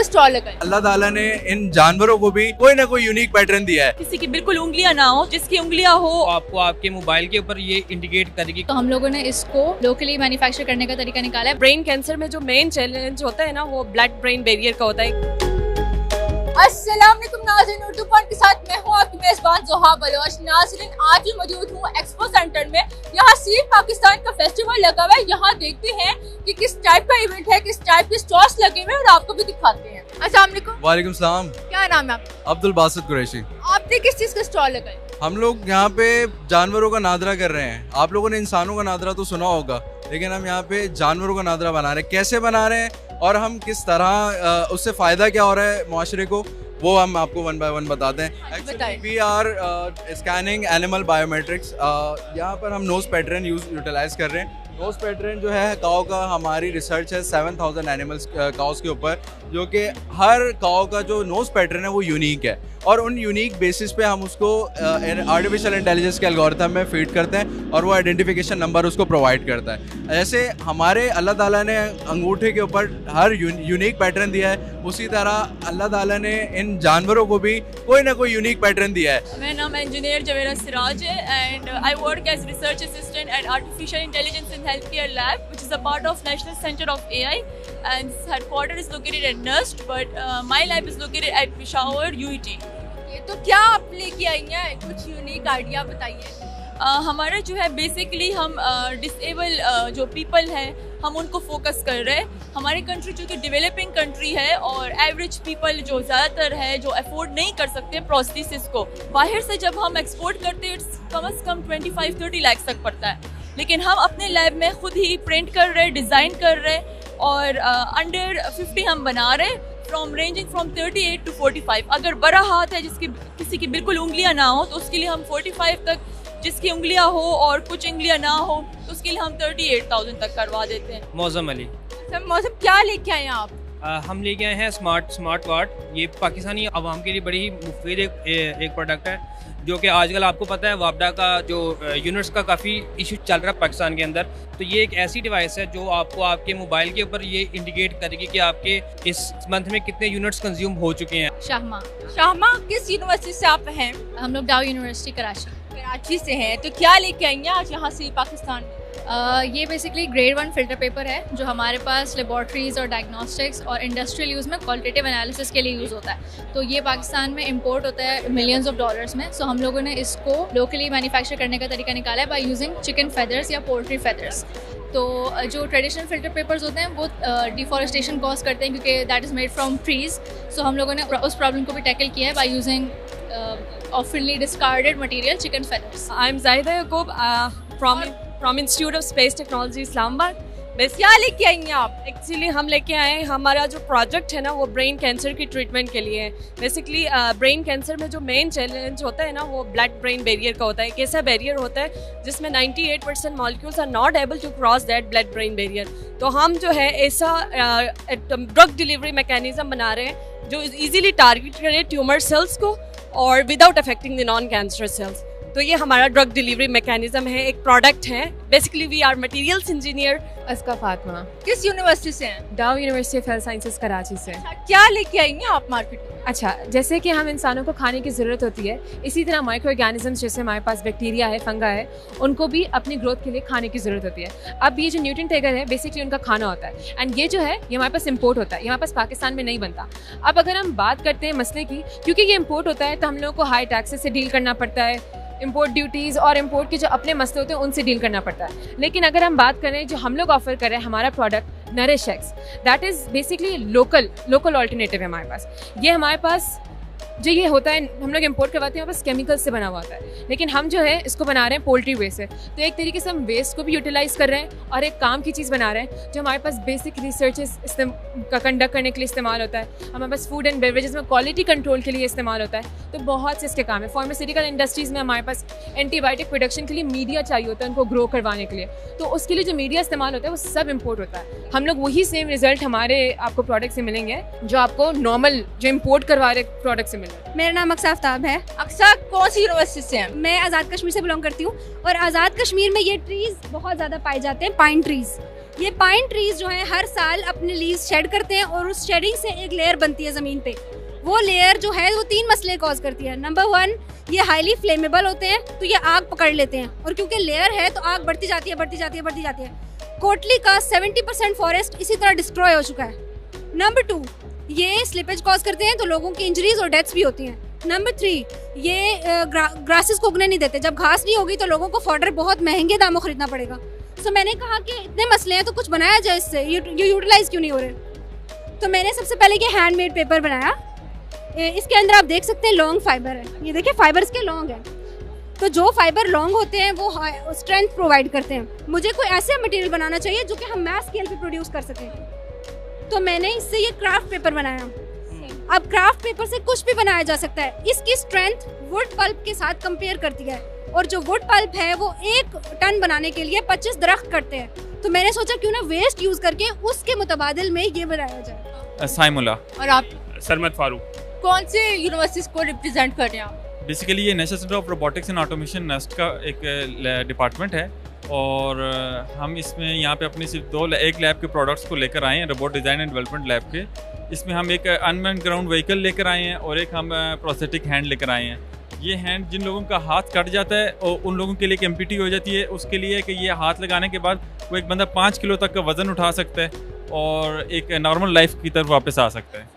Stall लगाए? अल्लाह ताला ने इन जानवरों को भी कोई ना कोई यूनिक पैटर्न दिया है। किसी की बिल्कुल उंगलियां ना हो, जिसकी उंगलियां हो आपको आपके मोबाइल के ऊपर ये इंडिकेट करेगी। तो हम लोगों ने इसको लोकली मैन्युफैक्चर करने का तरीका निकाला है। ब्रेन कैंसर में जो मेन चैलेंज होता है ना, वो ब्लड ब्रेन बैरियर का होता है। अस्सलाम वालेकुम नाज़रीन, उर्दू पॉइंट के साथ मैं हूँ आपकी मेजबान जोहा बलोच। नाज़रीन, आज भी मौजूद हूँ एक्सपो सेंटर में। यहाँ सीड पाकिस्तान का फेस्टिवल लगा हुआ है। यहाँ देखते हैं कि किस टाइप का इवेंट है, किस टाइप के स्टॉल्स लगे हुए हैं और आपको भी दिखाते हैं। अस्सलाम वालेकुम। वालेकुम सलाम। क्या नाम है आपका? अब्दुल बासित कुरैशी। आपने किस चीज का स्टॉल लगाया? हम लोग यहाँ पे जानवरों का नादरा कर रहे हैं। आप लोगों ने इंसानों का नादरा तो सुना होगा, लेकिन हम यहाँ पे जानवरों का नादरा बना रहे हैं। कैसे बना रहे हैं और हम किस तरह उससे फ़ायदा क्या हो रहा है माशरे को, वो हम आपको वन बाय वन बताते हैं। Actually we are scanning animal biometrics. यहाँ पर हम नोज पैटर्न यूटिलाइज कर रहे हैं। नोज पैटर्न जो है काऊ का, हमारी रिसर्च है 7000 एनिमल्स काउस के ऊपर, जो कि हर काऊ का जो नोज पैटर्न है वो यूनिक है और उन यूनिक बेसिस पे हम उसको आर्टिफिशियल इंटेलिजेंस के एल्गोरिथम में फीड करते हैं और वो आइडेंटिफिकेशन नंबर उसको प्रोवाइड करता है। जैसे हमारे अल्लाह ताला ने अंगूठे के ऊपर हर यूनिक पैटर्न दिया है, उसी तरह अल्लाह ताला ने इन जानवरों को भी कोई ना कोई यूनिक पैटर्न दिया है। मेरा नाम इंजीनियर जवेरा सिराज है and I work as research assistant at artificial intelligence in healthcare lab which is a part of national centre of AI and headquarter is located at NUST but my lab is located at Peshawar UET. तो क्या आप लेके आई हैं? कुछ unique idea बताइए। हमारा जो है बेसिकली हम डिसेबल जो पीपल हैं हम उनको फोकस कर रहे हैं। हमारी कंट्री जो कि डेवलपिंग कंट्री है और एवरेज पीपल जो ज़्यादातर है जो अफोर्ड नहीं कर सकते प्रोस्थेसिस को, बाहर से जब हम एक्सपोर्ट करते हैं कम से कम 25-30 लाख तक पड़ता है, लेकिन हम अपने लैब में खुद ही प्रिंट कर रहे हैं, डिज़ाइन कर रहे हैं और अंडर 50 हम बना रहे हैं, रेंजिंग फ्रॉम 38 to 45। अगर बड़ा हाथ है जिसकी किसी की बिल्कुल उंगलियां ना हो तो उसके लिए हम 45 तक, जिसकी उंगलियां हो और कुछ उंगलियां ना हो तो उसके लिए हम 38,000 तक करवा देते हैं। मौसम अली। मौसम क्या लेके आए हैं आप? हम लेके आए हैं स्मार्ट वाट। ये पाकिस्तानी आवाम के लिए बड़ी ही मुफीद एक प्रोडक्ट है, जो कि आजकल आपको पता है वापडा का जो यूनिट्स का काफ़ी इशू चल रहा है पाकिस्तान के अंदर। तो ये एक ऐसी डिवाइस है जो आपको आपके मोबाइल के ऊपर ये इंडिकेट करेगी कि आपके इस मंथ में कितने यूनिट्स कंज्यूम हो चुके हैं। शाहमा, किस यूनिवर्सिटी से आप हैं? हम लोग डाउ यूनिवर्सिटी कराची से हैं। तो क्या लेके आई हैं आज यहाँ से पाकिस्तान में? ये बेसिकली ग्रेड 1 फिल्टर पेपर है जो हमारे पास लेबॉर्ट्रीज और डायग्नोस्टिक्स और इंडस्ट्रियल यूज़ में क्वालिटेटिव एनालिसिस के लिए यूज़ होता है। तो ये पाकिस्तान में इंपोर्ट होता है मिलियंस ऑफ डॉलर्स में। सो हम लोगों ने इसको लोकली मैन्युफैक्चर करने का तरीका निकाला है बाय यूजिंग चिकन फेदर्स या पोल्ट्री फेदर्स। तो जो ट्रेडिशनल फिल्टर पेपर्स होते हैं वो डिफॉरेस्टेशन कॉज करते हैं क्योंकि that is made from trees. So हम लोगों ने उस प्रॉब्लम को भी टैकल किया है by using oftenly discarded material chicken feathers. I'm Zaida Yaqub from Institute of Space Technology Islamabad. क्या लेके आई हैं आप? एक्चुअली हम लेके आए हैं, हमारा जो प्रोजेक्ट है ना वो ब्रेन कैंसर की ट्रीटमेंट के लिए है। बेसिकली ब्रेन कैंसर में जो मेन चैलेंज होता है ना वो ब्लड ब्रेन बैरियर का होता है। एक ऐसा बैरियर होता है जिसमें 98% molecules are not able to cross that blood brain barrier. तो हम जो है ऐसा ड्रग डिलीवरी मैकेनिज्म बना रहे हैं जो इजीली टारगेट करे ट्यूमर सेल्स को और without affecting the non cancerous cells. तो ये हमारा ड्रग डिलीवरी मैकेनिज्म है, एक प्रोडक्ट है। Basically we are materials engineer. अस्का फातिमा। किस यूनिवर्सिटी से हैं? Dow University of Health Sciences Karachi से। क्या लेके आई हैं आप मार्केट में? अच्छा, जैसे कि हम इंसानों को खाने की ज़रूरत होती है, इसी तरह माइक्रो ऑर्गेनिजम्स जैसे हमारे पास बैक्टीरिया है, फंगा है, उनको भी अपनी ग्रोथ के लिए खाने की ज़रूरत होती है। अब ये जो न्यूट्रिएंट टेकर है बेसिकली उनका खाना होता है एंड ये जो है ये हमारे पास इंपोर्ट होता है, ये हमारे पास पाकिस्तान में नहीं बनता। अब अगर हम बात करते हैं मसले की, क्योंकि ये इंपोर्ट होता है तो हम लोगों को हाई टैक्सेस से डील करना पड़ता है, इंपोर्ट ड्यूटीज़ और इंपोर्ट के जो अपने मसले होते हैं उनसे डील करना पड़ता है। लेकिन अगर हम बात करें जो हम लोग ऑफर कर रहे हैं हमारा product nourish x, that is basically local alternative है हमारे पास। ये हमारे पास जो ये होता है हम लोग इंपोर्ट करवाते हैं बस केमिकल से बना हुआ होता है, लेकिन हम जो है इसको बना रहे हैं पोल्ट्री वेस्ट से। तो एक तरीके से हम वेस्ट को भी यूटिलाइज कर रहे हैं और एक काम की चीज़ बना रहे हैं जो हमारे पास बेसिक रिसर्चेस का कंडक्ट करने के लिए इस्तेमाल होता है, हमारे पास फूड एंड बेवरेजेस में क्वालिटी कंट्रोल के लिए इस्तेमाल होता है। तो बहुत से इसके काम है। फार्मास्यूटिकल इंडस्ट्रीज़ में हमारे पास एंटीबायोटिक प्रोडक्शन के लिए मीडिया चाहिए होता है उनको ग्रो करवाने के लिए, तो उसके लिए जो मीडिया इस्तेमाल होता है वो सब इम्पोर्ट होता है। हम लोग वही सेम रिजल्ट हमारे आपको प्रोडक्ट से मिलेंगे जो आपको नॉर्मल जो इम्पोर्ट करवा रहे प्रोडक्ट से मिलेंगे। मेरा नाम आफ्ताब है। अक्सर कौन सी यूनिवर्सिटी से हैं? मैं आज़ाद कश्मीर से बिलोंग करती हूँ और आज़ाद कश्मीर में ये ट्रीज़ बहुत ज़्यादा पाए जाते हैं, पाइन ट्रीज़। ये पाइन ट्रीज जो हैं हर साल अपने लीव्स शेड करते हैं और उस शेडिंग से एक लेयर बनती है ज़मीन पे। वो लेयर जो है वो 3 मसले कॉज करती है। नंबर 1, ये हाईली फ्लेमेबल होते हैं, तो ये आग पकड़ लेते हैं और क्योंकि लेयर है तो आग बढ़ती जाती है, बढ़ती जाती है, बढ़ती जाती है। कोटली का 70% फॉरेस्ट इसी तरह डिस्ट्रॉय हो चुका है। नंबर 2, ये स्लिपेज कॉज करते हैं तो लोगों की इंजरीज और डेथ्स भी होती हैं। नंबर 3, ये ग्रासेस को उगने नहीं देते। जब घास नहीं होगी तो लोगों को फॉडर बहुत महंगे दामों खरीदना पड़ेगा। तो मैंने कहा कि इतने मसले हैं तो कुछ बनाया जाए इससे, ये यूटिलाइज क्यों नहीं हो रहे। तो मैंने सबसे पहले ये हैंडमेड पेपर बनाया। इसके अंदर आप देख सकते हैं लॉन्ग फाइबर है, ये देखिए फाइबर इसके लॉन्ग है। तो जो फाइबर लॉन्ग होते हैं वो स्ट्रेंथ प्रोवाइड करते हैं। मुझे कोई ऐसे मटेरियल बनाना चाहिए जो कि हम मैस स्केल पे प्रोड्यूस कर सकें। तो मैंने इससे ये क्राफ्ट पेपर बनाया। अब क्राफ्ट पेपर से कुछ भी बनाया जा सकता है। इसकी स्ट्रेंथ वुड पल्प के साथ कंपेयर करती है और जो वुड पल्प है वो 1 टन बनाने के लिए 25 दरख्त करते हैं। तो मैंने सोचा क्यों ना वेस्ट यूज करके उसके मुतबादिल में ये बनाया जाए। साइमुला। और आप सरमत फारूक। कौन से यूनिवर्सिटीज को रिप्रेजेंट कर रहे हैं आप? बेसिकली ये national centre of robotics and automation nest का एक डिपार्टमेंट है और हम इसमें यहाँ पे अपनी सिर्फ एक लैब के प्रोडक्ट्स को लेकर आए हैं, robot design and development lab के। इसमें हम एक अनमैन्ड ग्राउंड व्हीकल लेकर आए हैं और एक हम प्रोस्थेटिक हैंड लेकर आए हैं। ये हैंड जिन लोगों का हाथ कट जाता है और उन लोगों के लिए एक एम्पिटी हो जाती है, उसके लिए कि ये हाथ लगाने के बाद वो एक बंदा 5 किलो तक का वज़न उठा सकता है और एक नॉर्मल लाइफ की तरफ वापस आ सकता है।